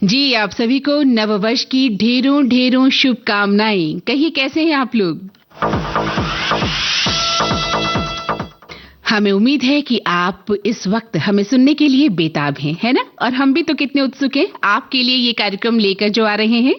जी, आप सभी को नववर्ष की ढेरों ढेरों शुभकामनाएं। कहिए कैसे हैं आप लोग? हमें उम्मीद है कि आप इस वक्त हमें सुनने के लिए बेताब हैं, है ना? और हम भी तो कितने उत्सुक हैं आपके लिए ये कार्यक्रम लेकर जो आ रहे हैं।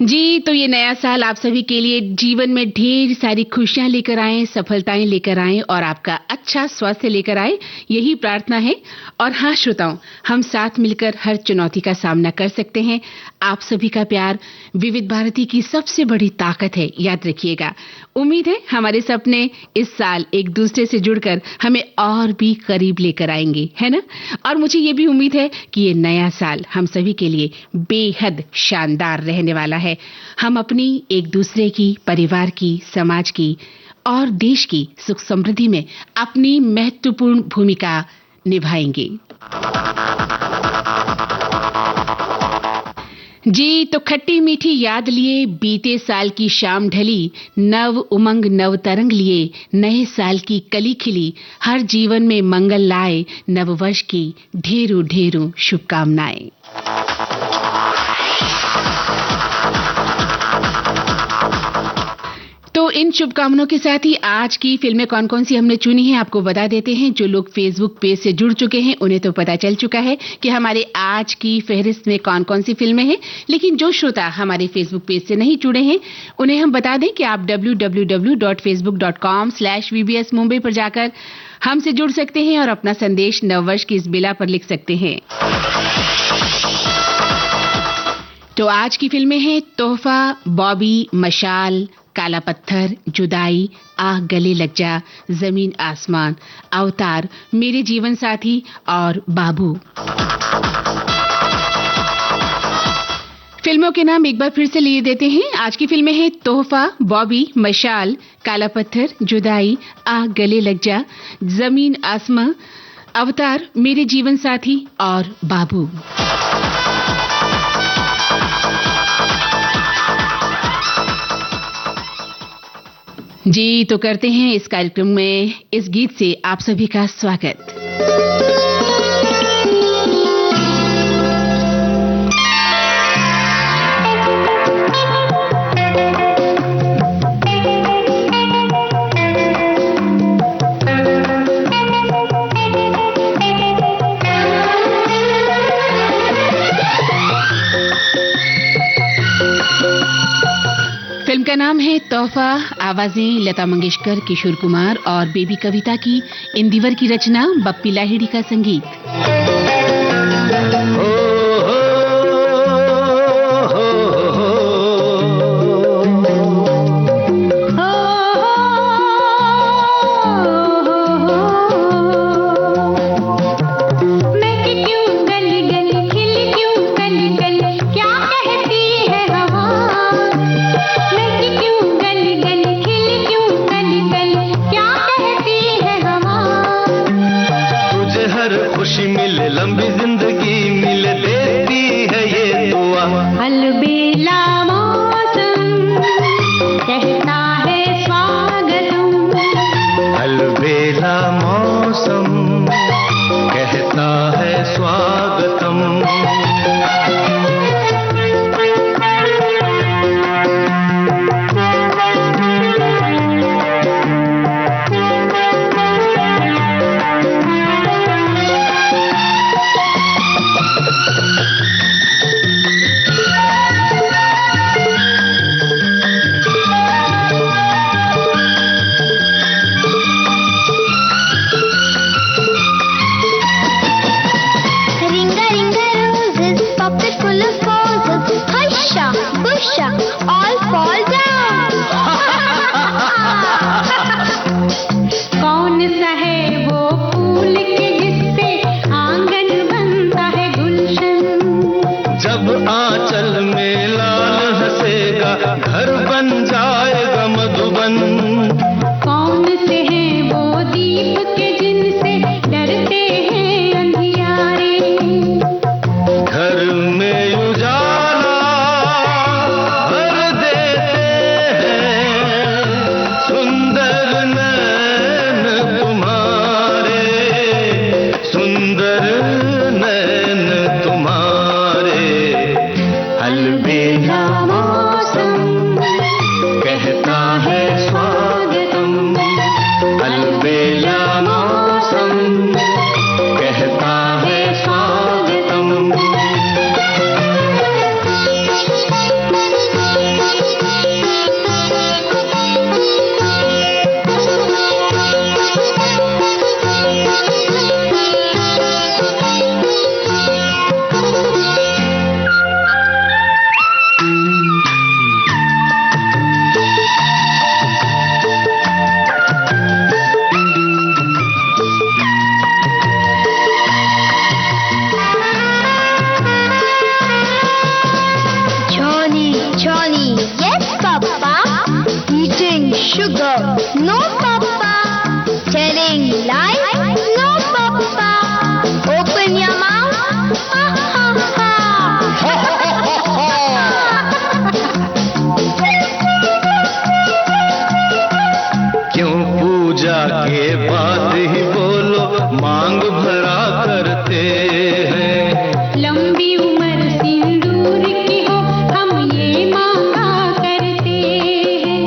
जी, तो ये नया साल आप सभी के लिए जीवन में ढेर सारी खुशियां लेकर आए, सफलताएं लेकर आए और आपका अच्छा स्वास्थ्य लेकर आए, यही प्रार्थना है। और हाँ श्रोताओं, हम साथ मिलकर हर चुनौती का सामना कर सकते हैं। आप सभी का प्यार विविध भारती की सबसे बड़ी ताकत है, याद रखिएगा। उम्मीद है हमारे सपने इस साल एक दूसरे से जुड़कर हमें और भी करीब लेकर आएंगे, है ना? और मुझे ये भी उम्मीद है कि ये नया साल हम सभी के लिए बेहद शानदार रहने वाला है। हम अपनी एक दूसरे की, परिवार की, समाज की और देश की सुख समृद्धि में अपनी महत्वपूर्ण भूमिका निभाएंगे। जी, तो खट्टी मीठी याद लिए बीते साल की शाम ढली, नव उमंग नव तरंग लिए नए साल की कली खिली, हर जीवन में मंगल लाए, नववर्ष की ढेरों ढेरों शुभकामनाएं। तो इन शुभकामनाओं के साथ ही आज की फिल्में कौन कौन सी हमने चुनी है आपको बता देते हैं। जो लोग फेसबुक पेज से जुड़ चुके हैं उन्हें तो पता चल चुका है कि हमारे आज की फहरिस्त में कौन कौन सी फिल्में हैं, लेकिन जो श्रोता हमारे फेसबुक पेज से नहीं जुड़े हैं उन्हें हम बता दें कि आप www.facebook.com/vbs मुंबई पर जाकर हमसे जुड़ सकते हैं और अपना संदेश नववर्ष की इस बेला पर लिख सकते हैं। तो आज की फिल्में हैं तोहफा, बॉबी, मशाल, काला पत्थर, जुदाई, आह गले लग जा, जमीन आसमान, अवतार, मेरे जीवन साथी और बाबू। फिल्मों के नाम एक बार फिर से लिए देते हैं। आज की फिल्में हैं तोहफा, बॉबी, मशाल, काला पत्थर, जुदाई, आह गले लग जा, जमीन आसमां, अवतार, मेरे जीवन साथी और बाबू। जी, तो करते हैं इस कार्यक्रम में इस गीत से आप सभी का स्वागत। फिल्म का नाम है तोहफा, आवाजें लता मंगेशकर, किशोर कुमार और बेबी कविता की, इंदिवर की रचना, बप्पी लाहिड़ी का संगीत। Ring No, Papa. Telling lies? No, Papa. Open your mouth. Ha, ha, ha. क्यों पूजा के बाद ही बोलो मांग भरा करते हैं। लंबी उम्र सिंदूर की हो हम ये मांगा करते हैं।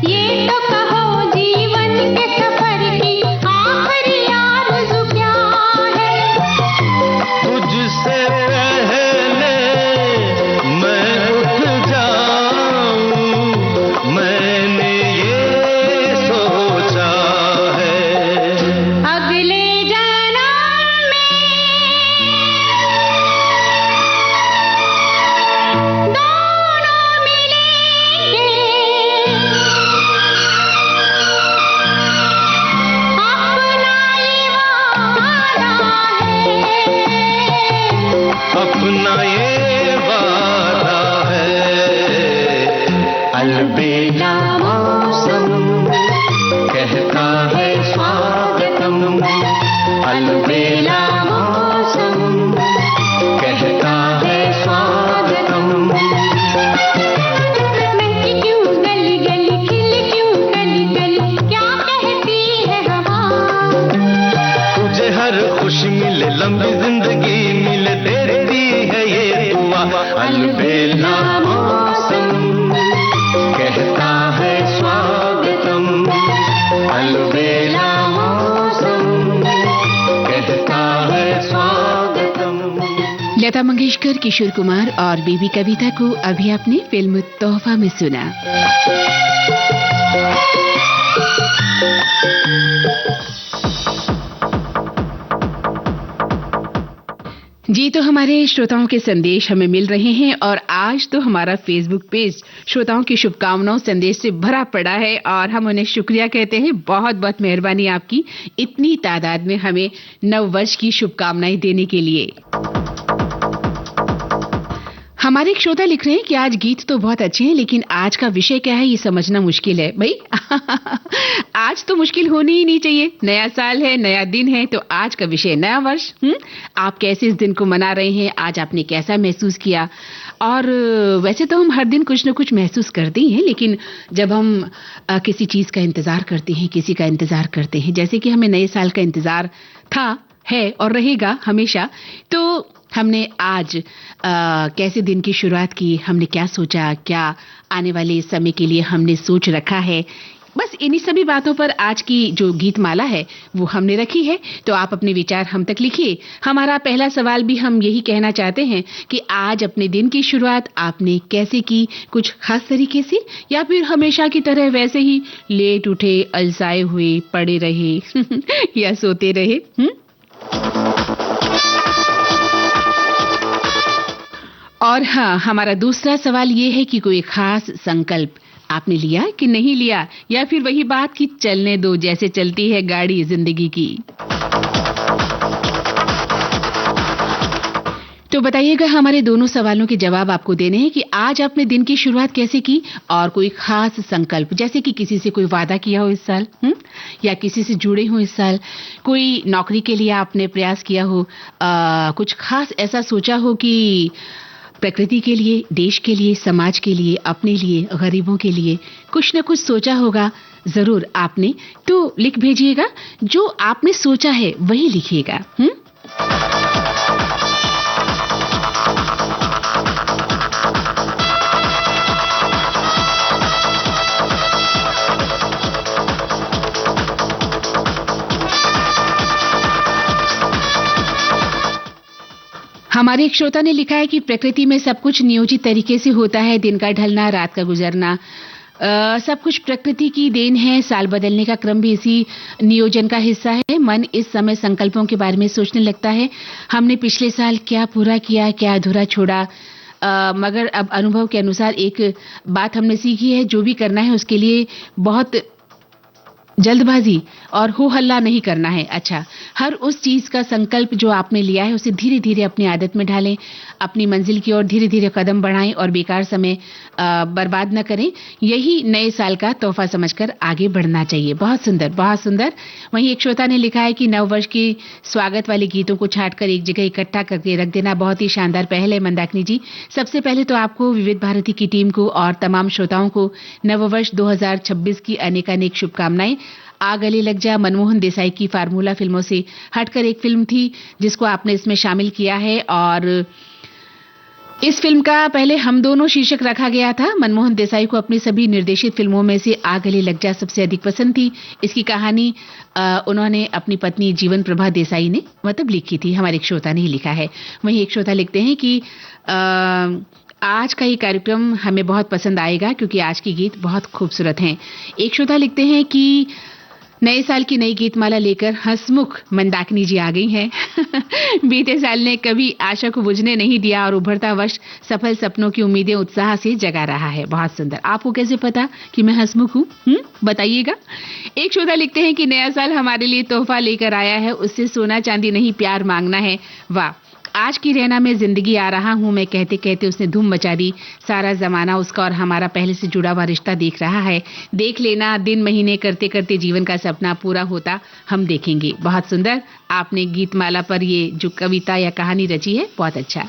ये तो कहो जीवन के सफर की आखिरी आरज़ू क्या है? तुझसे पहले मैं उठ जाऊं, मैंने ये सोचा है। अगले जन्म में दोनों मिलेंगे। अपना ये वादा है। अलबेला मौसम कहता है स्वागतम। अलबेला मौसम कहता है स्वागतम। महकी क्यों गली गली, खिली क्यों गली गली, क्या कहती है हवा? तुझे हर खुशी मिले, लंबी जिंदगी मिले, देती है ये दुआ। अलबेला मौसम कहता है स्वागतम। अलबेला मौसम कहता है स्वागतम। लता मंगेशकर, किशोर कुमार और बीबी कविता को अभी आपने फिल्म तोहफा में सुना। जी, तो हमारे श्रोताओं के संदेश हमें मिल रहे हैं और आज तो हमारा फेसबुक पेज श्रोताओं की शुभकामनाओं संदेश से भरा पड़ा है और हम उन्हें शुक्रिया कहते हैं। बहुत बहुत मेहरबानी आपकी इतनी तादाद में हमें नव वर्ष की शुभकामनाएं देने के लिए। हमारे एक श्रोता लिख रहे हैं कि आज गीत तो बहुत अच्छे हैं, लेकिन आज का विषय क्या है ये समझना मुश्किल है। भाई आज तो मुश्किल होनी ही नहीं चाहिए। नया साल है, नया दिन है, तो आज का विषय नया वर्ष। आप कैसे इस दिन को मना रहे हैं, आज आपने कैसा महसूस किया? और वैसे तो हम हर दिन कुछ न कुछ महसूस करते ही हैं, लेकिन जब हम किसी चीज का इंतजार करते हैं, किसी का इंतजार करते हैं, जैसे कि हमें नए साल का इंतजार था, है और रहेगा हमेशा, तो हमने आज कैसे दिन की शुरुआत की, हमने क्या सोचा, क्या आने वाले समय के लिए हमने सोच रखा है, बस इन्हीं सभी बातों पर आज की जो गीत माला है वो हमने रखी है। तो आप अपने विचार हम तक लिखिए। हमारा पहला सवाल भी हम यही कहना चाहते हैं कि आज अपने दिन की शुरुआत आपने कैसे की, कुछ खास तरीके से या फिर हमेशा की तरह वैसे ही लेट उठे, अलसाए हुए पड़े रहे या सोते रहे। और हाँ, हमारा दूसरा सवाल ये है कि कोई खास संकल्प आपने लिया कि नहीं लिया, या फिर वही बात कि चलने दो जैसे चलती है गाड़ी जिंदगी की। तो बताइएगा, हमारे दोनों सवालों के जवाब आपको देने हैं कि आज आपने दिन की शुरुआत कैसे की और कोई खास संकल्प, जैसे कि किसी से कोई वादा किया हो इस साल, या किसी से जुड़े हो इस साल, कोई नौकरी के लिए आपने प्रयास किया हो, कुछ खास ऐसा सोचा हो कि प्रकृति के लिए, देश के लिए, समाज के लिए, अपने लिए, गरीबों के लिए कुछ न कुछ सोचा होगा जरूर आपने। तो लिख भेजिएगा, जो आपने सोचा है वही लिखिएगा। हमारे एक श्रोता ने लिखा है कि प्रकृति में सब कुछ नियोजित तरीके से होता है, दिन का ढलना, रात का गुजरना, सब कुछ प्रकृति की देन है। साल बदलने का क्रम भी इसी नियोजन का हिस्सा है। मन इस समय संकल्पों के बारे में सोचने लगता है, हमने पिछले साल क्या पूरा किया, क्या अधूरा छोड़ा। मगर अब अनुभव के अनुसार एक बात हमने सीखी है, जो भी करना है उसके लिए बहुत जल्दबाजी और हो हल्ला नहीं करना है। अच्छा, हर उस चीज का संकल्प जो आपने लिया है उसे धीरे धीरे अपनी आदत में ढालें, अपनी मंजिल की ओर धीरे धीरे कदम बढ़ाएं और बेकार समय बर्बाद न करें। यही नए साल का तोहफा समझकर आगे बढ़ना चाहिए। बहुत सुंदर, बहुत सुंदर। वहीं एक श्रोता ने लिखा है कि नववर्ष की स्वागत वाले गीतों को छांटकर एक जगह इकट्ठा करके रख देना बहुत ही शानदार पहल है। मंदाकिनी जी, सबसे पहले तो आपको विविध भारती की टीम को और तमाम श्रोताओं को नववर्ष 2026 की अनेकानेक शुभकामनाएं। आ गले लग जा मनमोहन देसाई की फार्मूला फिल्मों से हटकर एक फिल्म थी जिसको आपने इसमें शामिल किया है और इस फिल्म का पहले हम दोनों शीर्षक रखा गया था। मनमोहन देसाई को अपनी सभी निर्देशित फिल्मों में से आ गले लग जा सबसे अधिक पसंद थी। इसकी कहानी उन्होंने अपनी पत्नी जीवन प्रभा देसाई ने लिखी थी। हमारे एक श्रोता ने ही लिखा है। वहीं एक श्रोता लिखते हैं कि आज का ये कार्यक्रम हमें बहुत पसंद आएगा क्योंकि आज के गीत बहुत खूबसूरत हैं। एक श्रोता लिखते हैं कि नए साल की नई गीतमाला लेकर हंसमुख मंदाकिनी जी आ गई हैं। बीते साल ने कभी आशा को बुझने नहीं दिया और उभरता वर्ष सफल सपनों की उम्मीदें उत्साह से जगा रहा है। बहुत सुंदर। आपको कैसे पता कि मैं हंसमुख हूँ, बताइएगा। एक श्रोता लिखते हैं कि नया साल हमारे लिए तोहफा लेकर आया है, उससे सोना चांदी नहीं प्यार मांगना है। वाह, आज की रैना में जिंदगी आ रहा हूं मैं कहते कहते उसने धूम मचा दी। सारा जमाना उसका और हमारा पहले से जुड़ा हुआ रिश्ता देख रहा है। देख लेना, दिन महीने करते करते जीवन का सपना पूरा होता हम देखेंगे। बहुत सुंदर। आपने गीतमाला पर ये जो कविता या कहानी रची है, बहुत अच्छा।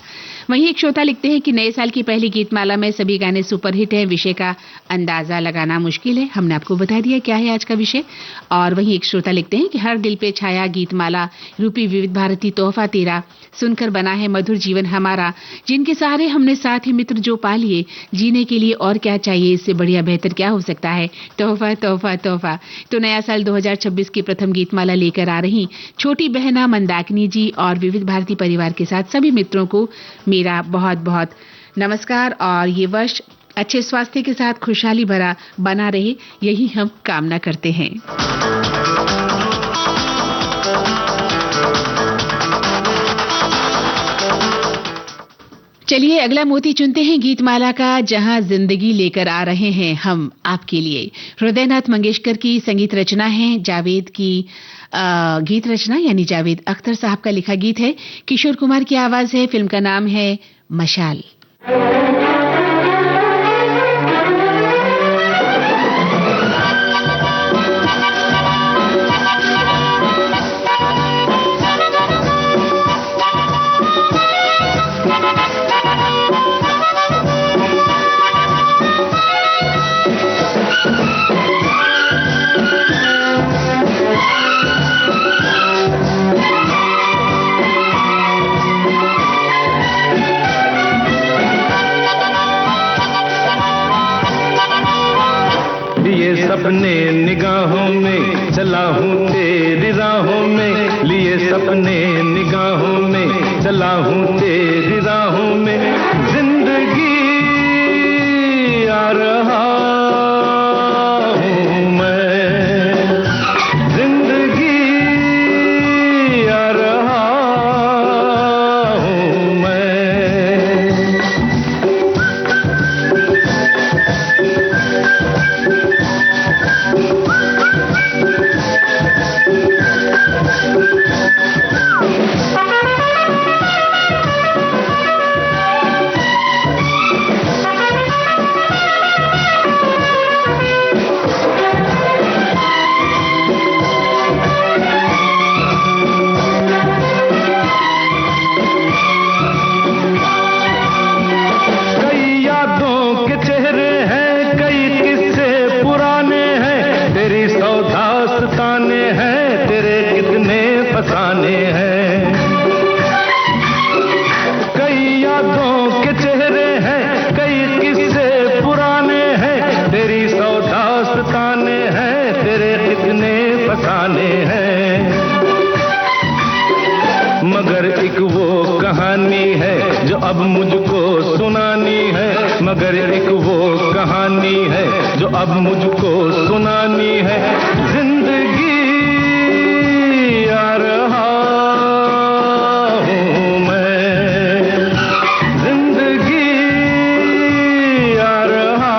वहीं एक श्रोता लिखते हैं कि नए साल की पहली गीतमाला में सभी गाने सुपरहिट हैं। विषय का अंदाजा लगाना मुश्किल है। हमने आपको बता दिया क्या है आज का विषय। और वहीं एक श्रोता लिखते हैं कि हर दिल पे छाया गीतमाला रूपी विविध भारती तोहफा तेरा, सुनकर बना है मधुर जीवन हमारा। जिनके सहारे हमने साथी मित्र जो पा लिए, जीने के लिए और क्या चाहिए, इससे बढ़िया बेहतर क्या हो सकता है। तोहफा तोहफा तोहफा। तो नया साल 2026 की प्रथम गीतमाला लेकर आ रही छोटी बहना मंदाकिनी जी और विविध भारती परिवार के साथ सभी मित्रों को मेरा बहुत बहुत नमस्कार। और ये वर्ष अच्छे स्वास्थ्य के साथ खुशहाली भरा बना रहे, यही हम कामना करते हैं। चलिए अगला मोती चुनते हैं गीतमाला का, जहां जिंदगी लेकर आ रहे हैं हम आपके लिए। हृदयनाथ मंगेशकर की संगीत रचना है, जावेद की गीत रचना यानी जावेद अख्तर साहब का लिखा गीत है। किशोर कुमार की आवाज है। फिल्म का नाम है मशाल। सपने निगाहों में चला हूँ तेरी राहों में, लिए सपने निगाहों में चला हूँ तेरी राहों में। जिंदगी आ रहा हूँ मैं, जिंदगी आ रहा हूँ मैं। अब मुझको सुनानी है, मगर एक वो कहानी है जो अब मुझको सुनानी है। जिंदगी आ रहा हूँ मैं, जिंदगी आ रहा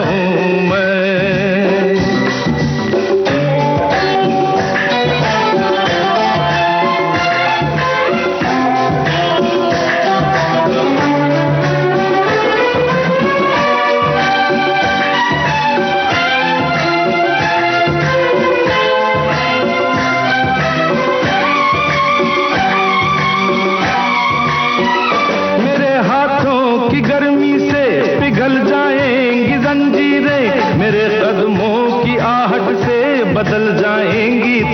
हूँ मैं।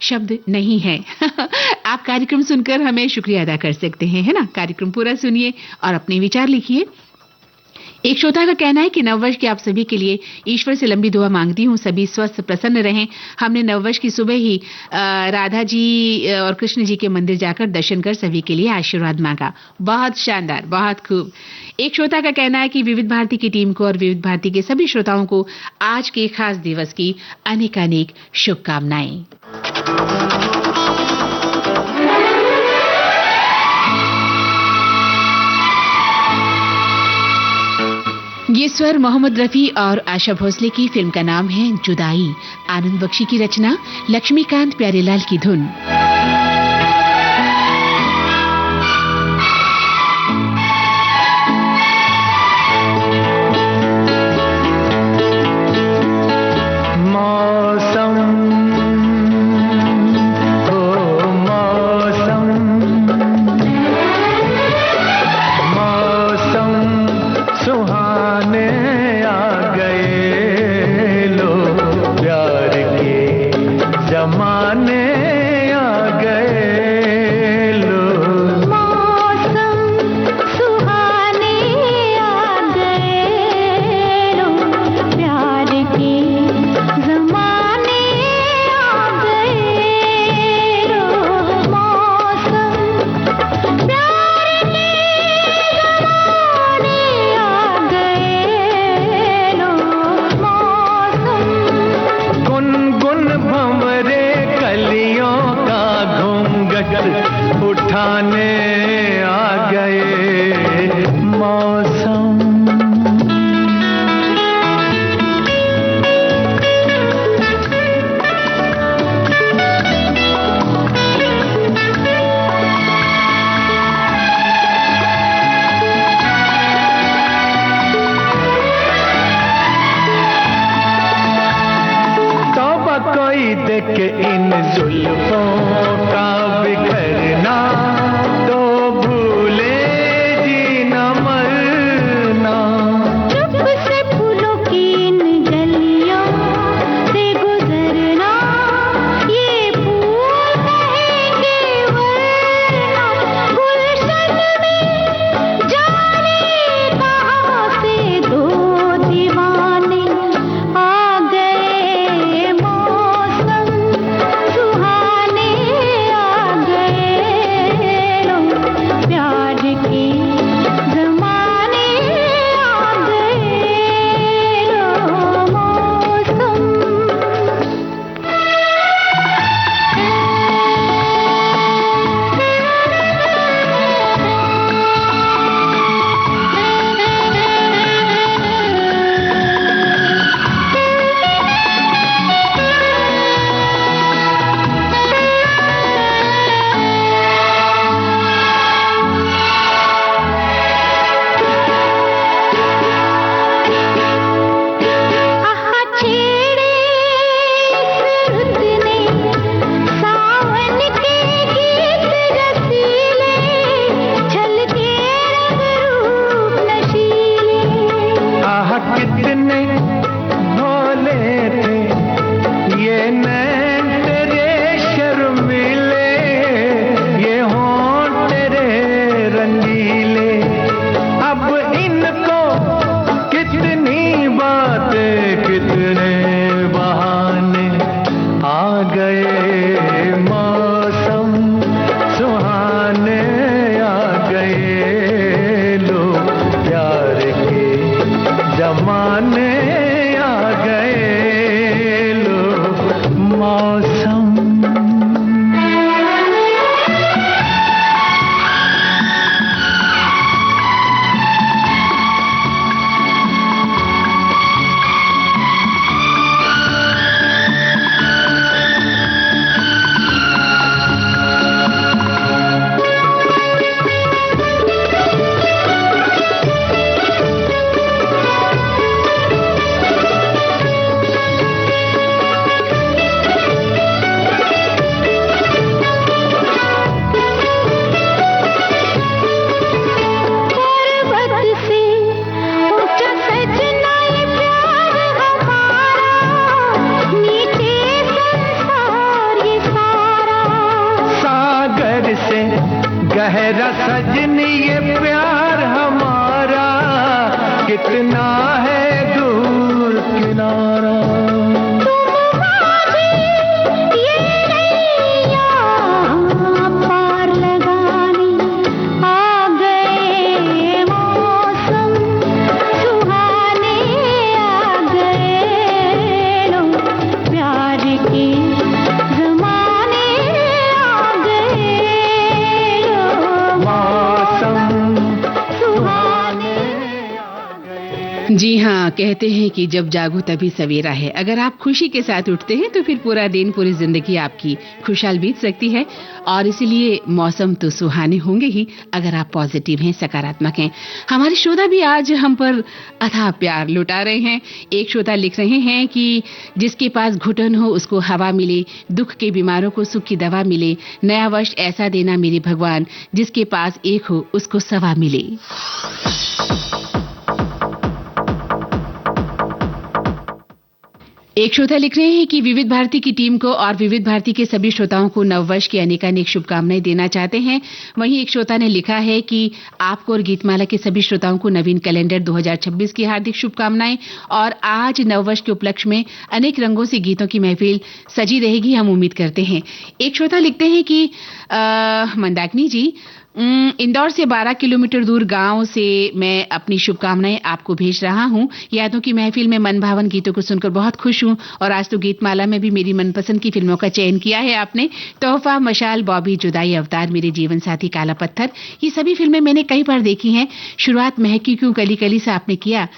शब्द नहीं है। आप कार्यक्रम सुनकर हमें शुक्रिया अदा कर सकते हैं, है ना? कार्यक्रम पूरा सुनिए और अपने विचार लिखिए। एक श्रोता का कहना है कि नववर्ष की आप सभी के लिए ईश्वर से लंबी दुआ मांगती हूँ, सभी स्वस्थ प्रसन्न रहें। हमने नववर्ष की सुबह ही राधा जी और कृष्ण जी के मंदिर जाकर दर्शन कर सभी के लिए आशीर्वाद मांगा। बहुत शानदार, बहुत खूब। एक श्रोता का कहना है कि विविध भारती की टीम को और विविध भारती के सभी श्रोताओं को आज के खास दिवस की अनेकानेक शुभकामनाएं। ये स्वर मोहम्मद रफी और आशा भोसले की। फिल्म का नाम है जुदाई। आनंद बख्शी की रचना, लक्ष्मीकांत प्यारेलाल की धुन। जमाने आ ठहरा सजनी ये प्यार हमारा, कितना है दूर किनारा। जी हाँ, कहते हैं कि जब जागो तभी सवेरा है। अगर आप खुशी के साथ उठते हैं तो फिर पूरा दिन, पूरी जिंदगी आपकी खुशहाल बीत सकती है। और इसीलिए मौसम तो सुहाने होंगे ही अगर आप पॉजिटिव हैं, सकारात्मक हैं। हमारे श्रोता भी आज हम पर अथाह प्यार लुटा रहे हैं। एक श्रोता लिख रहे हैं कि जिसके पास घुटन हो उसको हवा मिले, दुख के बीमारों को सुख की दवा मिले, नया वर्ष ऐसा देना मेरे भगवान, जिसके पास एक हो उसको सवा मिले। एक श्रोता लिख रहे हैं कि विविध भारती की टीम को और विविध भारती के सभी श्रोताओं को नववर्ष की अनेकानेक शुभकामनाएं देना चाहते हैं। वहीं एक श्रोता ने लिखा है कि आपको और गीतमाला के सभी श्रोताओं को नवीन कैलेंडर 2026 की हार्दिक शुभकामनाएं। और आज नववर्ष के उपलक्ष्य में अनेक रंगों से गीतों की महफिल सजी रहेगी, हम उम्मीद करते हैं। एक श्रोता लिखते हैं कि मंदाकिनी जी, इंदौर से 12 किलोमीटर दूर गांव से मैं अपनी शुभकामनाएं आपको भेज रहा हूं। यादों की महफिल में मनभावन गीतों को सुनकर बहुत खुश हूं। और आज तो गीतमाला में भी मेरी मनपसंद की फिल्मों का चयन किया है आपने। तोहफा, मशाल, बॉबी, जुदाई, अवतार, मेरे जीवन साथी, काला पत्थर, ये सभी फिल्में मैंने कई बार देखी हैं। शुरुआत महकी क्यों कली कली से आपने किया।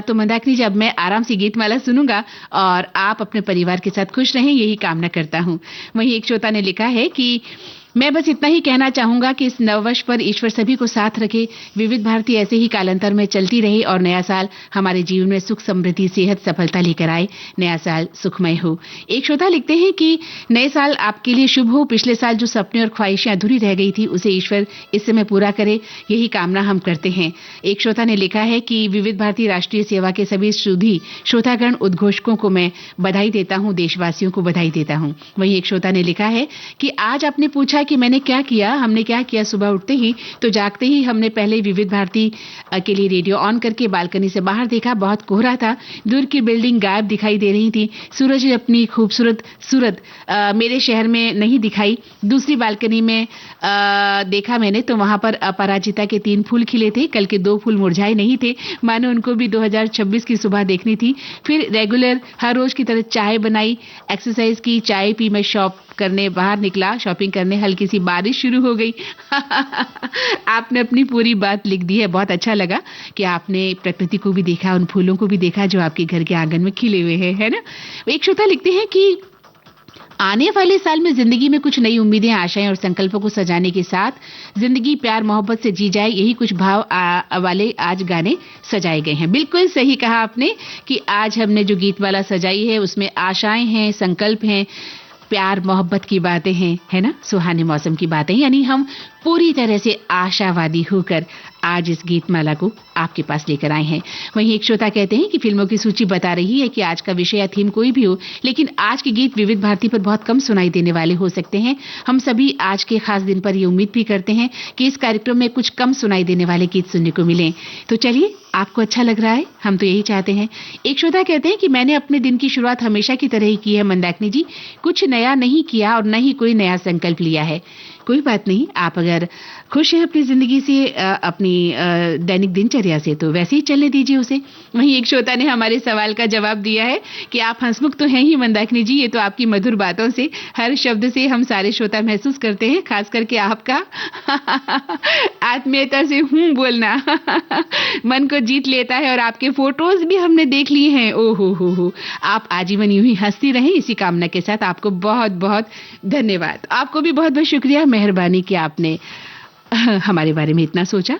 तो मंदाकिनी जी, अब मैं आराम से गीतमाला सुनूंगा और आप अपने परिवार के साथ खुश रहें, यही कामना करता हूं। वहीं एक श्रोता ने लिखा है कि मैं बस इतना ही कहना चाहूंगा कि इस नववर्ष पर ईश्वर सभी को साथ रखे, विविध भारती ऐसे ही कालांतर में चलती रहे और नया साल हमारे जीवन में सुख, समृद्धि, सेहत, सफलता लेकर आए। नया साल सुखमय हो। एक श्रोता लिखते हैं कि नए साल आपके लिए शुभ हो। पिछले साल जो सपने और ख्वाहिशें अधूरी रह गई थी उसे ईश्वर इस समय पूरा करे, यही कामना हम करते हैं। एक श्रोता ने लिखा है कि विविध भारती राष्ट्रीय सेवा के सभी सुधी श्रोतागण उद्घोषकों को मैं बधाई देता हूं, देशवासियों को बधाई देता हूं। वहीं एक श्रोता ने लिखा है कि आज आपने पूछा कि मैंने क्या किया, हमने क्या किया। सुबह उठते ही तो जागते ही हमने पहले विविध भारती के लिए रेडियो ऑन करके बालकनी से बाहर देखा। बहुत कोहरा था, दूर की बिल्डिंग गायब दिखाई दे रही थी। सूरज अपनी खूबसूरत सूरत मेरे शहर में नहीं दिखाई। दूसरी बालकनी में देखा मैंने तो वहां पर अपराजिता के 3 फूल खिले थे, कल के 2 फूल मुरझाए नहीं थे, मानो उनको भी 2026 की सुबह देखनी थी। फिर रेगुलर हर रोज की तरह चाय बनाई, एक्सरसाइज की, चाय पी, मैं शॉप करने बाहर निकला, शॉपिंग करने। हल्की सी बारिश शुरू हो गई। आपने अपनी पूरी बात लिख दी है। बहुत अच्छा लगा कि आपने प्रकृति को भी देखा, उन फूलों को भी देखा जो आपके घर के आंगन में खिले हुए हैं, है ना। एक श्रोता लिखते हैं कि आने वाले साल में जिंदगी में कुछ नई उम्मीदें, आशाएं और संकल्पों को सजाने के साथ जिंदगी प्यार मोहब्बत से जी जाए, यही कुछ भाव वाले आज गाने सजाए गए हैं। बिल्कुल सही कहा आपने कि आज हमने जो गीतमाला सजाई है उसमें आशाएं हैं, संकल्प हैं, प्यार मोहब्बत की बातें हैं, है ना, सुहाने मौसम की बातें। यानी हम पूरी तरह से आशावादी होकर आज इस गीतमाला को आपके पास लेकर आए हैं। वहीं एक श्रोता कहते हैं कि फिल्मों की सूची बता रही है कि आज का विषय या थीम कोई भी हो, लेकिन आज के गीत विविध भारती पर बहुत कम सुनाई देने वाले हो सकते हैं। हम सभी आज के खास दिन पर ये उम्मीद भी करते हैं कि इस कार्यक्रम में कुछ कम सुनाई देने वाले गीत सुनने को मिलें। तो चलिए, आपको अच्छा लग रहा है, हम तो यही चाहते हैं। एक श्रोता कहते हैं कि मैंने अपने दिन की शुरुआत हमेशा की तरह ही की है मंदाकिनी जी, कुछ नया नहीं किया और न ही कोई नया संकल्प लिया है। कोई बात नहीं, आप अगर खुश हैं अपनी जिंदगी से, अपनी दैनिक दिनचर्या से, तो वैसे ही चलने दीजिए उसे। वहीं एक श्रोता ने हमारे सवाल का जवाब दिया है कि आप हंसमुख तो हैं ही मंदाकिनी जी, ये तो आपकी मधुर बातों से, हर शब्द से हम सारे श्रोता महसूस करते हैं, खास करके आपका आत्मीयता से हूं बोलना मन को जीत लेता है। और आपके फोटोज भी हमने देख लिए हैं। ओ हो, आप आजीवन यूं ही हंसती रहें, इसी कामना के साथ आपको बहुत बहुत धन्यवाद। आपको भी बहुत बहुत शुक्रिया, मेहरबानी कि आपने हमारे बारे में इतना सोचा।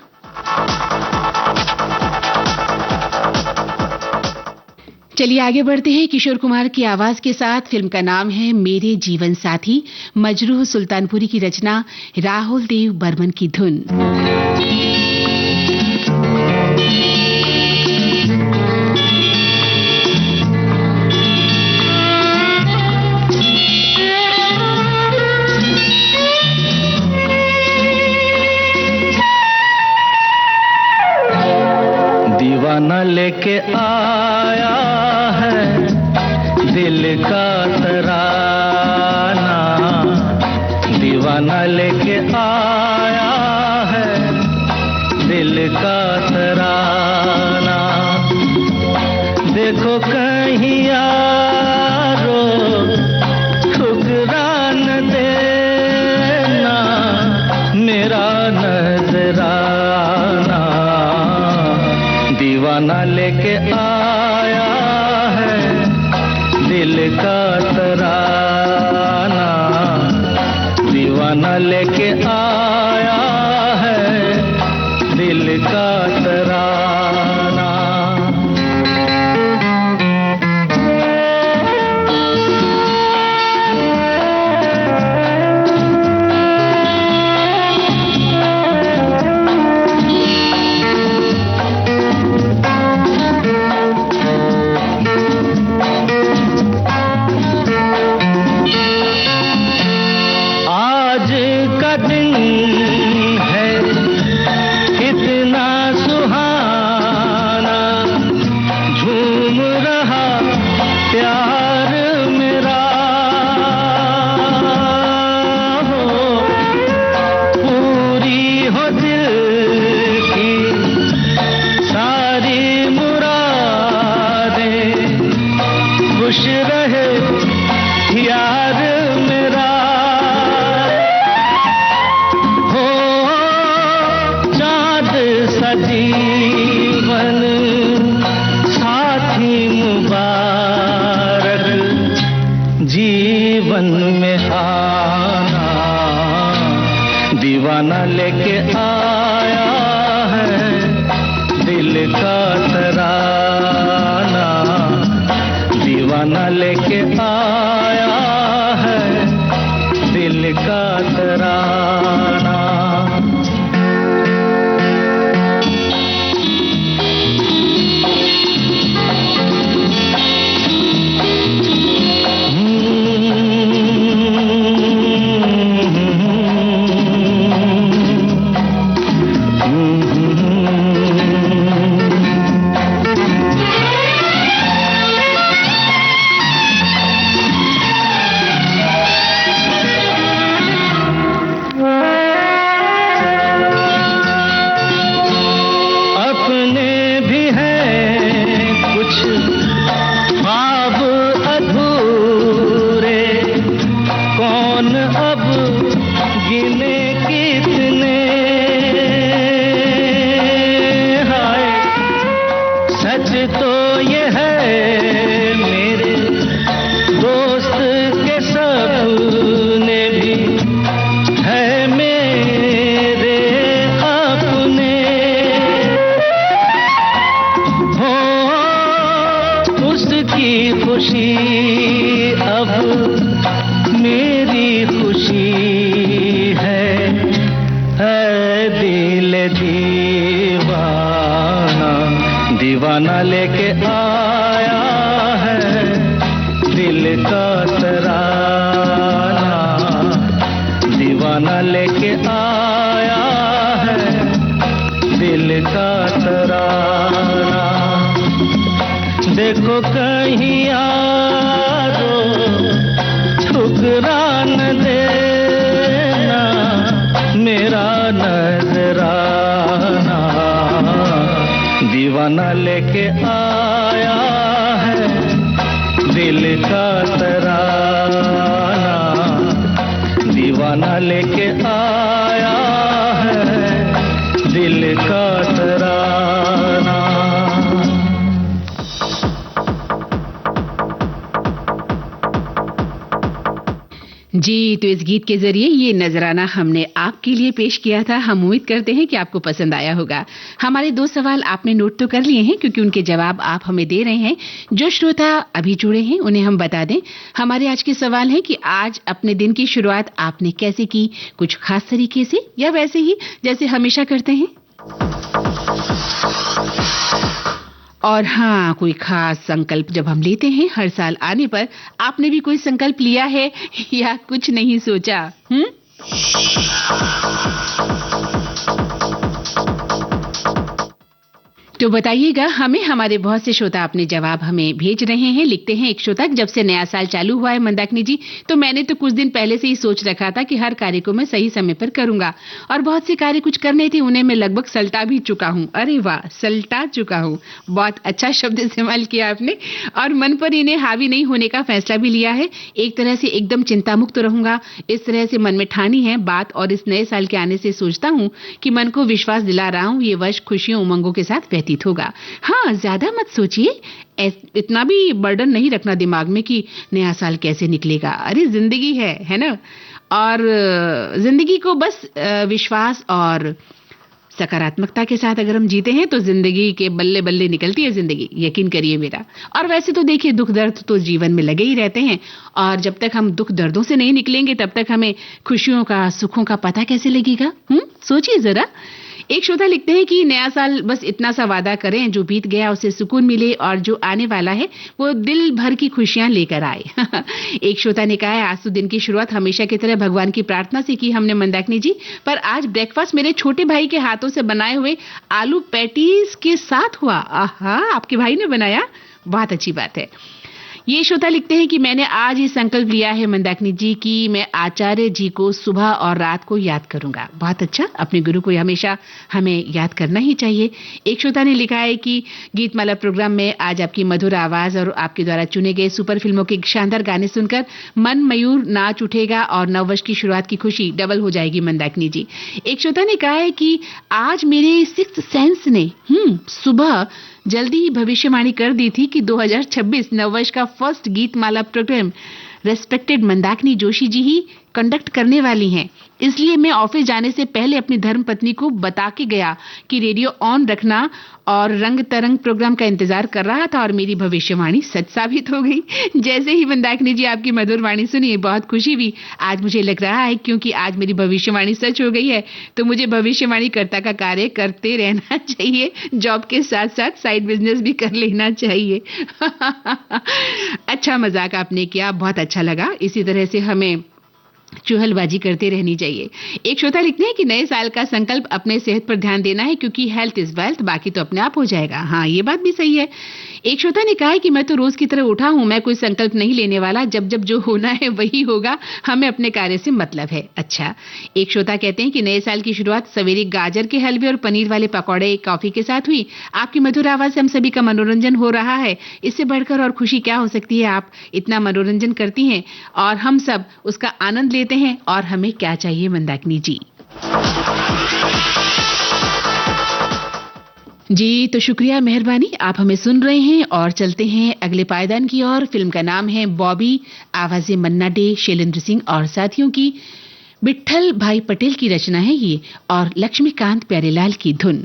चलिए आगे बढ़ते हैं किशोर कुमार की आवाज के साथ। फिल्म का नाम है मेरे जीवन साथी, मजरूह सुल्तानपुरी की रचना, राहुल देव बर्मन की धुन। लेके आया है दिल का तराना, दीवाना लेके आया है दिल का तराना। देखो कहीं यारो ठुकरा न देना मेरा नजराना, दीवाना लेके आया है दिल का तराना, दीवाना लेके आया है दिल का तराना। खुश रहे यार मेरा, हो चाँद सा जीवन साथी मुबारक, जीवन में आना दीवाना लेके आया है दिल का तराना, दीवाना लेके आया है दिल का तराना। खुशी अब मेरी खुशी है दिल दीवाना, दीवाना लेके आया है दिल का तराना, दीवाना लेके आया है दिल का तराना। देखो कहीं यारो ठुकरा न देना मेरा नजराना, दीवाना लेके आया है दिल का तराना, दीवाना लेके आया है दिल का तराना। जी, तो इस गीत के जरिए ये नजराना हमने आपके लिए पेश किया था। हम उम्मीद करते हैं कि आपको पसंद आया होगा। हमारे 2 सवाल आपने नोट तो कर लिए हैं क्योंकि उनके जवाब आप हमें दे रहे हैं। जो श्रोता अभी जुड़े हैं उन्हें हम बता दें, हमारे आज के सवाल हैं कि आज अपने दिन की शुरुआत आपने कैसे की, कुछ खास तरीके से या वैसे ही जैसे हमेशा करते हैं। और हाँ, कोई खास संकल्प जब हम लेते हैं हर साल आने पर, आपने भी कोई संकल्प लिया है या कुछ नहीं सोचा? तो बताइएगा हमें, हमारे बहुत से श्रोता अपने जवाब हमें भेज रहे हैं। लिखते हैं एक श्रोता, जब से नया साल चालू हुआ है मंदाकिनी जी, तो मैंने तो कुछ दिन पहले से ही सोच रखा था कि हर कार्य को मैं सही समय पर करूंगा, और बहुत से कार्य कुछ करने थे, उन्हें मैं लगभग सल्टा भी चुका हूँ। अरे वाह, सल्टा चुका हूँ, बहुत अच्छा शब्द इस्तेमाल किया आपने। और मन पर इन्हें हावी नहीं होने का फैसला भी लिया है। एक तरह से एकदम चिंता मुक्त रहूंगा, इस तरह से मन में ठानी है बात। और इस नए साल के आने से सोचता हूँ कि मन को विश्वास दिला रहा हूँ, ये वर्ष खुशियों उमंगों के साथ व्यतीत होगा। हाँ, ज्यादा मत सोचिए, इतना भी बर्डन नहीं रखना दिमाग में कि नया साल कैसे निकलेगा। अरे जिंदगी है ना। और जिंदगी को बस विश्वास और सकारात्मकता के साथ अगर हम जीते हैं तो जिंदगी के बल्ले बल्ले निकलती है जिंदगी, यकीन करिए मेरा। और वैसे तो देखिए, दुख दर्द तो जीवन में लगे ही रहते हैं, और जब तक हम दुख दर्दों से नहीं निकलेंगे तब तक हमें खुशियों का, सुखों का पता कैसे लगेगा? सोचिए जरा। एक श्रोता लिखते हैं कि नया साल बस इतना सा वादा करें, जो बीत गया उसे सुकून मिले, और जो आने वाला है वो दिल भर की खुशियां लेकर आए। एक श्रोता ने कहा है, आज तो दिन की शुरुआत हमेशा की तरह भगवान की प्रार्थना से की हमने मंदाकिनी जी, पर आज ब्रेकफास्ट मेरे छोटे भाई के हाथों से बनाए हुए आलू पैटीज के साथ हुआ। आहा, आपके भाई ने बनाया, बहुत अच्छी बात है। ये श्रोता लिखते हैं कि मैंने आज ही संकल्प लिया है मंदाकिनी जी कि मैं आचार्य जी को सुबह और रात को याद करूंगा। बहुत अच्छा, अपने गुरु को हमेशा हमें याद करना ही चाहिए। एक श्रोता ने लिखा है कि गीतमाला प्रोग्राम में आज आपकी मधुर आवाज और आपके द्वारा चुने गए सुपर फिल्मों के शानदार गाने सुनकर मन मयूर नाच उठेगा और नववर्ष की शुरुआत की खुशी डबल हो जाएगी मंदाकिनी जी। एक श्रोता ने कहा है कि आज मेरे सिक्स्थ सेंस ने सुबह जल्दी ही भविष्यवाणी कर दी थी कि 2026 नववर्ष का first Geetmala programme respected Mandakini Joshi ji ही कंडक्ट करने वाली हैं। इसलिए मैं ऑफिस जाने से पहले अपनी धर्मपत्नी को बता के गया कि रेडियो ऑन रखना, और रंग तरंग प्रोग्राम का इंतजार कर रहा था, और मेरी भविष्यवाणी सच साबित हो गई। जैसे ही मंदाकिनी जी आपकी मधुर वाणी सुनी, बहुत खुशी हुई। आज मुझे लग रहा है क्योंकि आज मेरी भविष्यवाणी सच हो गई है, तो मुझे भविष्यवाणी कर्ता का कार्य करते रहना चाहिए, जॉब के साथ साथ साइड बिजनेस भी कर लेना चाहिए। अच्छा मजाक आपने किया, बहुत अच्छा लगा। इसी तरह से हमें चुहलबाजी करते रहनी चाहिए। एक श्रोता लिखते हैं कि नए साल का संकल्प अपने सेहत पर ध्यान देना है, क्योंकि हेल्थ इज वेल्थ, बाकी तो अपने आप हो जाएगा। हाँ, ये बात भी सही है। एक श्रोता ने कहा है कि मैं तो रोज की तरह उठा हूं, मैं कोई संकल्प नहीं लेने वाला, जब जब जो होना है वही होगा, हमें अपने कार्य से मतलब है। अच्छा, एक श्रोता कहते हैं कि नए साल की शुरुआत सवेरे गाजर के हलवे और पनीर वाले पकौड़े कॉफी के साथ हुई। आपकी मधुर आवाज से हम सभी का मनोरंजन हो रहा है, इससे बढ़कर और खुशी क्या हो सकती है? आप इतना मनोरंजन करती हैं और हम सब उसका आनंद लेते हैं, और हमें क्या चाहिए मंदाकिनी जी? जी तो शुक्रिया, मेहरबानी। आप हमें सुन रहे हैं, और चलते हैं अगले पायदान की ओर। फिल्म का नाम है बॉबी, आवाजें मन्ना डे, शैलेंद्र सिंह और साथियों की। विट्ठल भाई पटेल की रचना है ये, और लक्ष्मीकांत प्यारेलाल की धुन।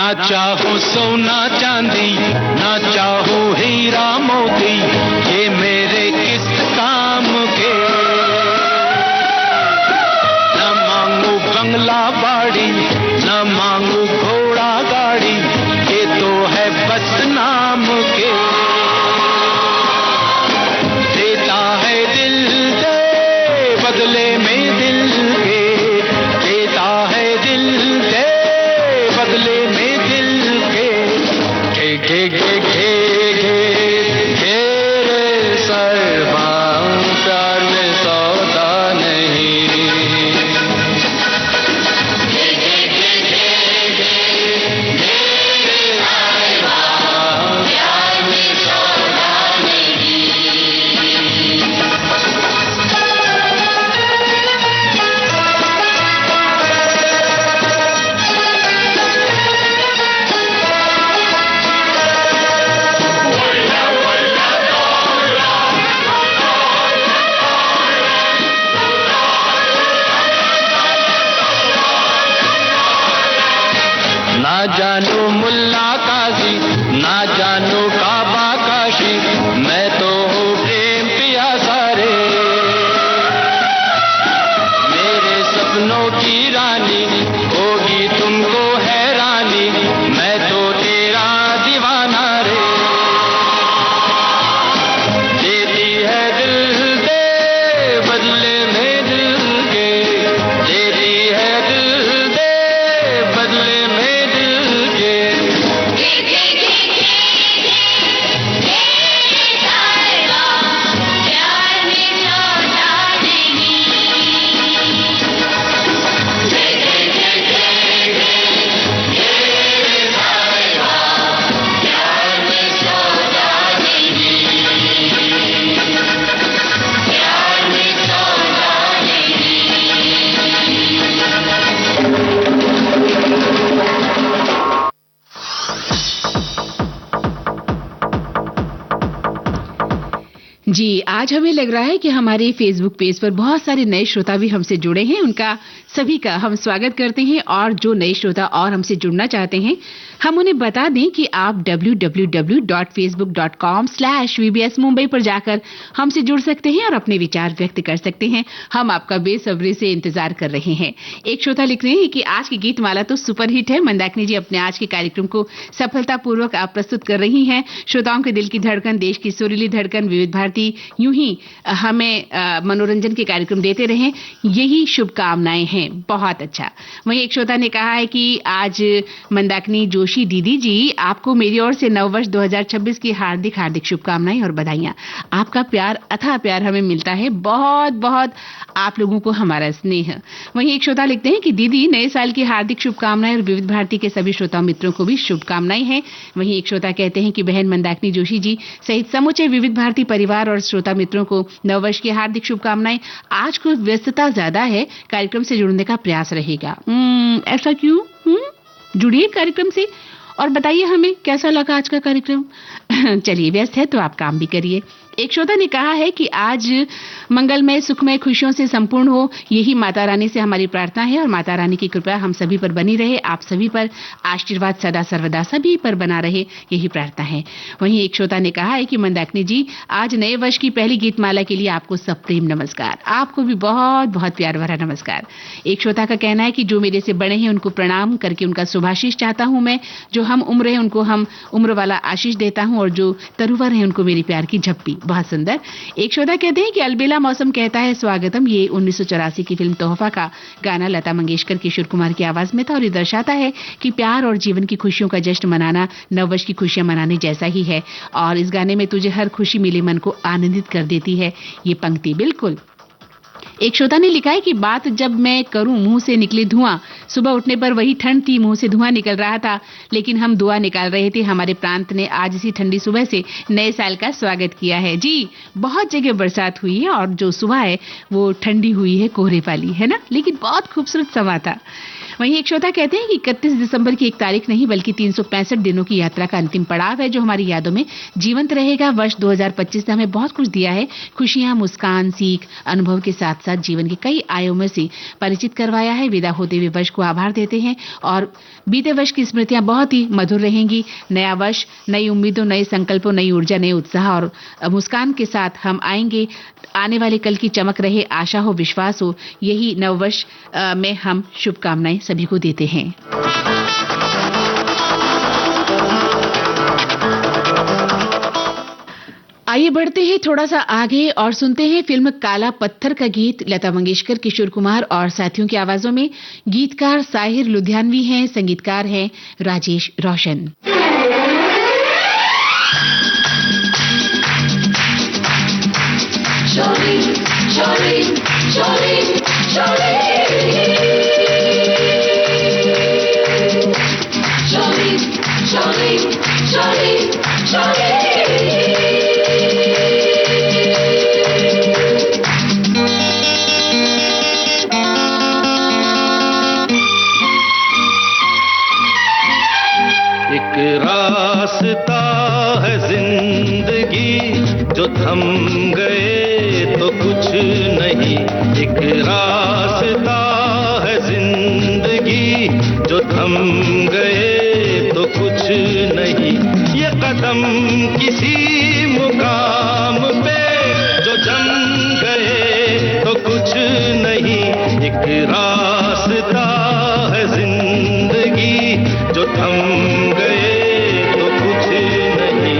ना चाहूं सोना चांदी, ना चाहूं हीरा मोती, ये मेरे किस काम के। न मांगू बंगला बाड़ी, न मांगू घोड़ा गाड़ी, ये तो है बस नाम के। देता है दिल दे बदले में दिल के, देता है दिल दे बदले में दिल के रे सरबा प्यार में सौदा नहीं। ना जानू मुल्ला काजी, ना जानू काबा काशी, मैं तो हूँ प्रेम पियासा रे। मेरे सपनों की रानी होगी तुमको हैरानी, मैं तो तेरा दीवाना रे। देती है दिल दे बदले में दिल के, देती है दिल दे बदले में जी, आज हमें लग रहा है कि हमारे फेसबुक पेज पर बहुत सारे नए श्रोता भी हमसे जुड़े हैं। उनका सभी का हम स्वागत करते हैं और जो नए श्रोता और हमसे जुड़ना चाहते हैं, हम उन्हें बता दें कि आप www.facebook.com/vbs मुंबई पर जाकर हमसे जुड़ सकते हैं और अपने विचार व्यक्त कर सकते हैं। हम आपका बेसब्री से इंतजार कर रहे हैं। एक श्रोता लिख रहे हैं कि आज की गीत माला तो सुपर हिट है। मंदाकिनी जी, अपने आज के कार्यक्रम को सफलतापूर्वक आप प्रस्तुत कर रही हैं। श्रोताओं के दिल की धड़कन, देश की सुरीली धड़कन, विविध भारती यूं ही हमें मनोरंजन के कार्यक्रम देते रहें, यही शुभकामनाएं हैं। बहुत अच्छा। वहीं एक श्रोता ने कहा है कि आज मंदाकिनी जोशी दीदी जी, आपको मेरी ओर से नववर्ष 2026 की हार्दिक हार्दिक शुभकामनाएं और बधाइयां। आपका प्यार, अथाह प्यार हमें मिलता है। बहुत बहुत आप लोगों को हमारा स्नेह। वहीं एक श्रोता लिखते हैं कि दीदी, नए साल की हार्दिक शुभकामनाएं और विविध भारती के सभी श्रोता मित्रों को भी शुभकामनाएं हैं। वहीं एक श्रोता कहते हैं कि बहन मंदाकिनी जोशी जी सहित समूचे विविध भारती परिवार और श्रोता मित्रों को नववर्ष की हार्दिक शुभकामनाएं। आज को व्यस्तता ज्यादा है, कार्यक्रम से जुड़ने का प्रयास रहेगा। ऐसा क्यों? जुड़िए कार्यक्रम से और बताइए हमें कैसा लगा आज का कार्यक्रम। चलिए, व्यस्त है तो आप काम भी करिए। एक श्रोता ने कहा है कि आज मंगलमय, सुखमय, खुशियों से संपूर्ण हो, यही माता रानी से हमारी प्रार्थना है और माता रानी की कृपा हम सभी पर बनी रहे, आप सभी पर आशीर्वाद सदा सर्वदा सभी पर बना रहे, यही प्रार्थना है। वहीं एक श्रोता ने कहा है कि मंदाकिनी जी, आज नए वर्ष की पहली गीतमाला के लिए आपको सब प्रेम नमस्कार। आपको भी बहुत बहुत प्यार भरा नमस्कार। एक श्रोता का कहना है कि जो मेरे से बड़े हैं उनको प्रणाम करके उनका शुभाशीष चाहता हूं मैं, जो हम उम्र है उनको हम उम्र वाला आशीष देता हूं और जो तरुवर है उनको मेरी प्यार की झप्पी। बहुत सुंदर। एक श्रोता कहते हैं कि अलबेला मौसम कहता है स्वागतम। ये 1984 की फिल्म तोहफा का गाना लता मंगेशकर, किशोर कुमार की आवाज में था और ये दर्शाता है कि प्यार और जीवन की खुशियों का जश्न मनाना नववर्ष की खुशियां मनाने जैसा ही है। और इस गाने में तुझे हर खुशी मिले मन को आनंदित कर देती है, ये पंक्ति बिल्कुल। एक श्रोता ने लिखा है कि बात जब मैं करूं मुंह से निकले धुआं, सुबह उठने पर वही ठंड थी, मुंह से धुआं निकल रहा था, लेकिन हम दुआ निकाल रहे थे। हमारे प्रांत ने आज इसी ठंडी सुबह से नए साल का स्वागत किया है। जी, बहुत जगह बरसात हुई है और जो सुबह है वो ठंडी हुई है, कोहरे वाली है ना, लेकिन बहुत खूबसूरत समा था। वहीं एक श्रोता कहते हैं कि 31 दिसंबर की एक तारीख नहीं बल्कि 365 दिनों की यात्रा का अंतिम पड़ाव है जो हमारी यादों में जीवंत रहेगा। वर्ष 2025 ने हमें बहुत कुछ दिया है, खुशियां, मुस्कान, सीख, अनुभव के साथ साथ जीवन के कई आयामों से परिचित करवाया है। विदा होते हुए वर्ष को आभार देते हैं और बीते वर्ष की स्मृतियां बहुत ही मधुर रहेंगी। नया वर्ष नई उम्मीदों, नए संकल्पों, नई ऊर्जा, नए उत्साह और मुस्कान के साथ हम आएंगे। आने वाले कल की चमक रहे, आशा हो, विश्वास हो, यही नववर्ष में हम शुभकामनाएं सभी को देते हैं। आइए बढ़ते हैं थोड़ा सा आगे और सुनते हैं फिल्म काला पत्थर का गीत। लता मंगेशकर, किशोर कुमार और साथियों की आवाजों में। गीतकार साहिर लुधियानवी हैं, संगीतकार हैं राजेश रोशन। Jolene, Jolene, Jolene, Jolene. Jolene, Jolene, Jolene, Jolene. एक रास्ता है जिंदगी जो थम गए तो कुछ नहीं। एक रास्ता है जिंदगी जो थम गए तो कुछ नहीं। ये कदम किसी मुकाम पे जो जम गए तो कुछ नहीं। एक रास्ता है जिंदगी जो थम गए तो कुछ नहीं।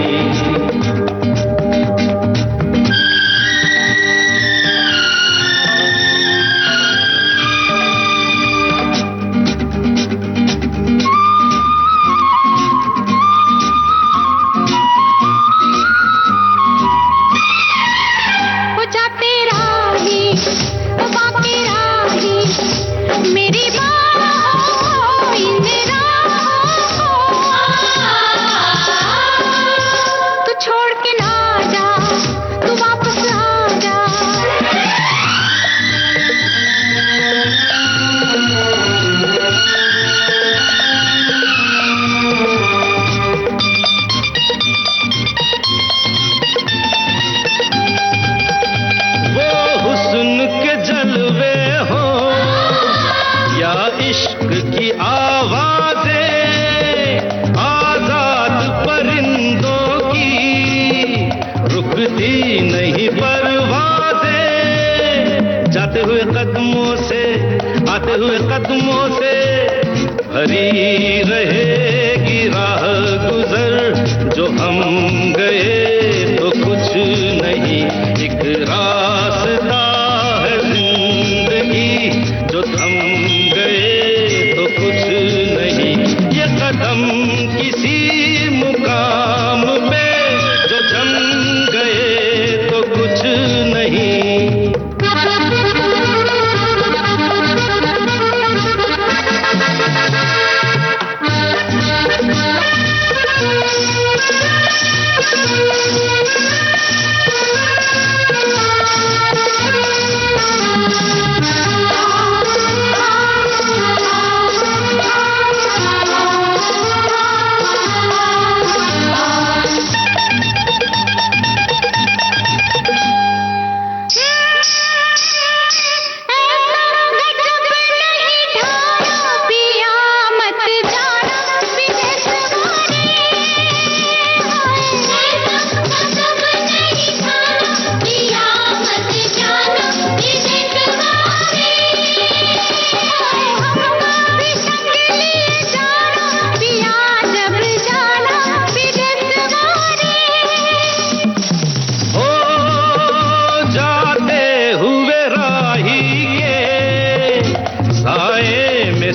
मेरी बाहों इन हुए कदमों से भरी रहेगी राह गुजर। जो हम गए तो कुछ नहीं, एक रास्ता है जिंदगी जो थम गए तो कुछ नहीं। ये कदम किसी मुकाम पे जो जम गए तो कुछ नहीं।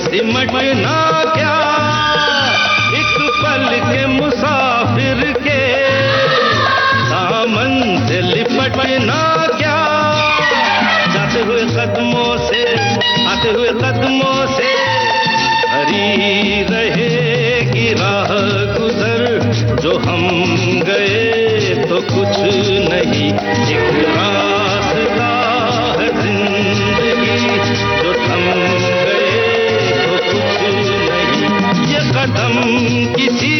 सिमटना क्या एक पल के मुसाफिर के दामन से लिपटना क्या। जाते हुए कदमों से आते हुए कदमों से भरी रहेगी राह गुजर। जो हम गए तो कुछ नहीं, एक रास्ता है जिंदगी जो थम गए तो कुछ कदम किसी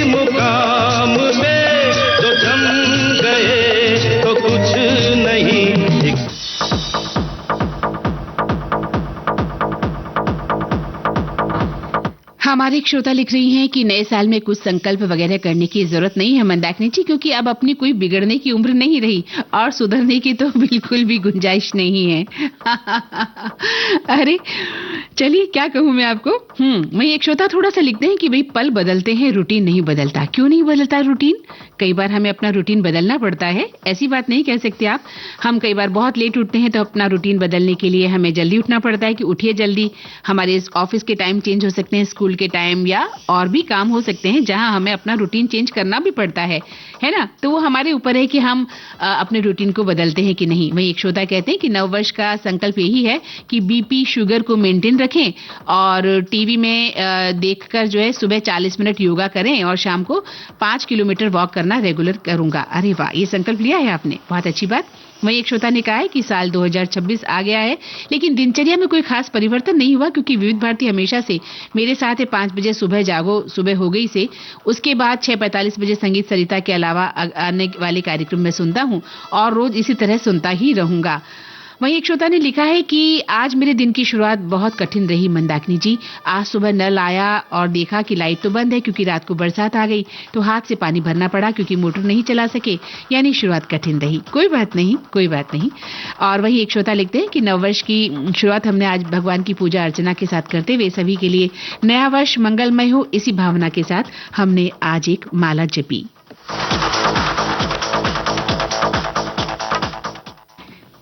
मुकाम पे जो जम गए तो कुछ नहीं। हमारे एक श्रोता लिख रही हैं कि नए साल में कुछ संकल्प वगैरह करने की जरूरत नहीं है मंदाकिनी जी, क्योंकि अब अपनी कोई बिगड़ने की उम्र नहीं रही और सुधरने की तो बिल्कुल भी गुंजाइश नहीं है। अरे चलिए, क्या कहूं मैं आपको। वही एक श्रोता थोड़ा सा लिखते हैं कि भाई पल बदलते हैं, रूटीन नहीं बदलता। क्यों नहीं बदलता रूटीन? कई बार हमें अपना रूटीन बदलना पड़ता है, ऐसी बात नहीं कह सकते आप। हम कई बार बहुत लेट उठते हैं तो अपना रूटीन बदलने के लिए हमें जल्दी उठना पड़ता है कि उठिए जल्दी। हमारे ऑफिस के टाइम चेंज हो सकते हैं, स्कूल के टाइम या और भी काम हो सकते हैं जहां हमें अपना रूटीन चेंज करना भी पड़ता है ना। तो वो हमारे ऊपर है कि हम अपने रूटीन को बदलते हैं कि नहीं। वही एक श्रोता कहते हैं कि नववर्ष का संकल्प यही है कि बीपी शुगर को मेंटेन रखें और टीवी में देखकर जो है सुबह 40 मिनट योगा करें और शाम को 5 किलोमीटर वॉक करना रेगुलर करूंगा। अरे वाह, ये संकल्प लिया है आपने, बहुत अच्छी बात। वहीं एक श्रोता ने कहा है कि साल 2026 आ गया है लेकिन दिनचर्या में कोई खास परिवर्तन नहीं हुआ, क्योंकि विविध भारती हमेशा से मेरे साथ है। 5 बजे सुबह जागो सुबह हो गई से उसके बाद 6:45 बजे संगीत सरिता के अलावा आने वाले कार्यक्रम में सुनता हूं और रोज इसी तरह सुनता ही रहूंगा। वहीं एक श्रोता ने लिखा है कि आज मेरे दिन की शुरुआत बहुत कठिन रही मंदाकिनी जी। आज सुबह नल आया और देखा कि लाइट तो बंद है क्योंकि रात को बरसात आ गई, तो हाथ से पानी भरना पड़ा क्योंकि मोटर नहीं चला सके, यानी शुरुआत कठिन रही। कोई बात नहीं, कोई बात नहीं। और वही एक श्रोता लिखते हैं कि नववर्ष की शुरुआत हमने आज भगवान की पूजा अर्चना के साथ करते हुए सभी के लिए नया वर्ष मंगलमय हो, इसी भावना के साथ हमने आज एक माला जपी।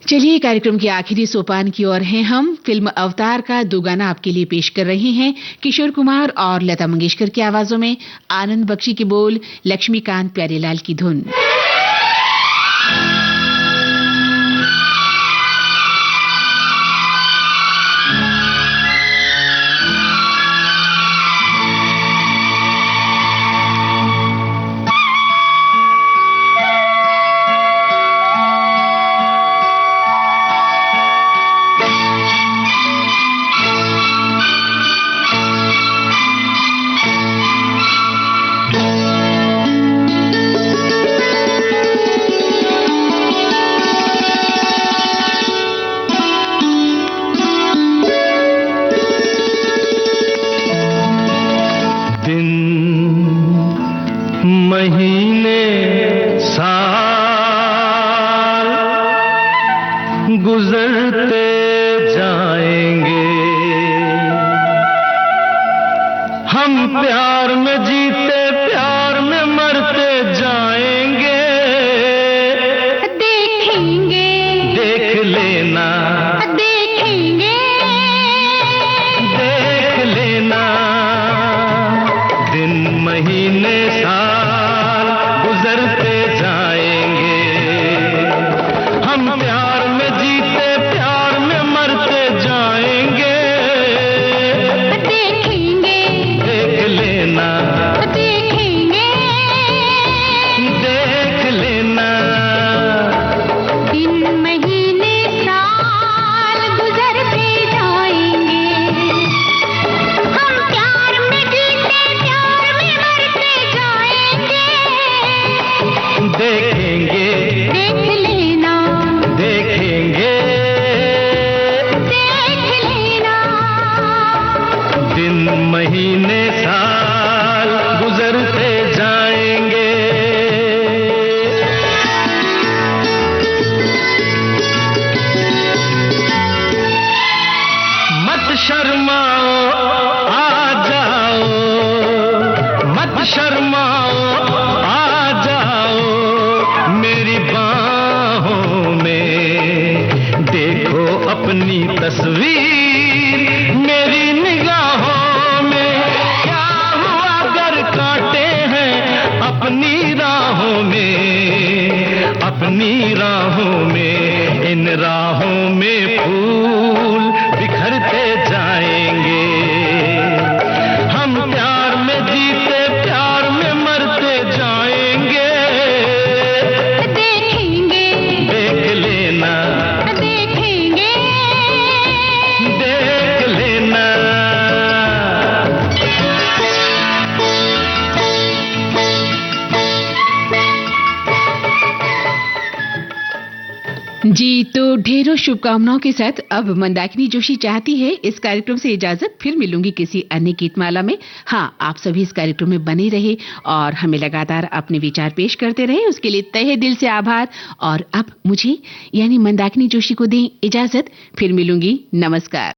चलिए, कार्यक्रम के आखिरी सोपान की ओर हैं हम। फिल्म अवतार का 2 गाना आपके लिए पेश कर रहे हैं किशोर कुमार और लता मंगेशकर की आवाजों में। आनंद बख्शी के बोल, लक्ष्मीकांत प्यारेलाल की धुन। गुजरते जाएंगे, हम प्यार में जीते प्यार में मरते जाएंगे। देखेंगे, देख लेना, देखेंगे, देख लेना, दिन महीने साल गुजरते जाएंगे, हम प्यार में जीते प्यार में मरते जाएंगे। देखेंगे, देख लेना, देखेंगे, देख लेना, दिन महीने साल गुजरते जाएंगे, हम प्यार में जीते प्यार में मरते जाएंगे। देखेंगे, देख लेना, देखेंगे, देख लेना, दिन महीने साल गुजरते जाएंगे। मत शर्माओ, आ जाओ, मत शर्माओ, आ जाओ मेरी बाहों में, देखो अपनी तस्वीर मेरी निगाहों में। क्या हुआ अगर कांटे हैं अपनी राहों में, अपनी राहों में, इन राहों में फूल बिखरते जाएंगे, हम प्यार में जीते प्यार में जी, तो ढेरों शुभकामनाओं के साथ अब मंदाकिनी जोशी चाहती है इस कार्यक्रम से इजाजत। फिर मिलूंगी किसी अन्य गीतमाला में। हाँ, आप सभी इस कार्यक्रम में बने रहे और हमें लगातार अपने विचार पेश करते रहे, उसके लिए तहे दिल से आभार। और अब मुझे यानी मंदाकिनी जोशी को दें इजाजत। फिर मिलूंगी। नमस्कार।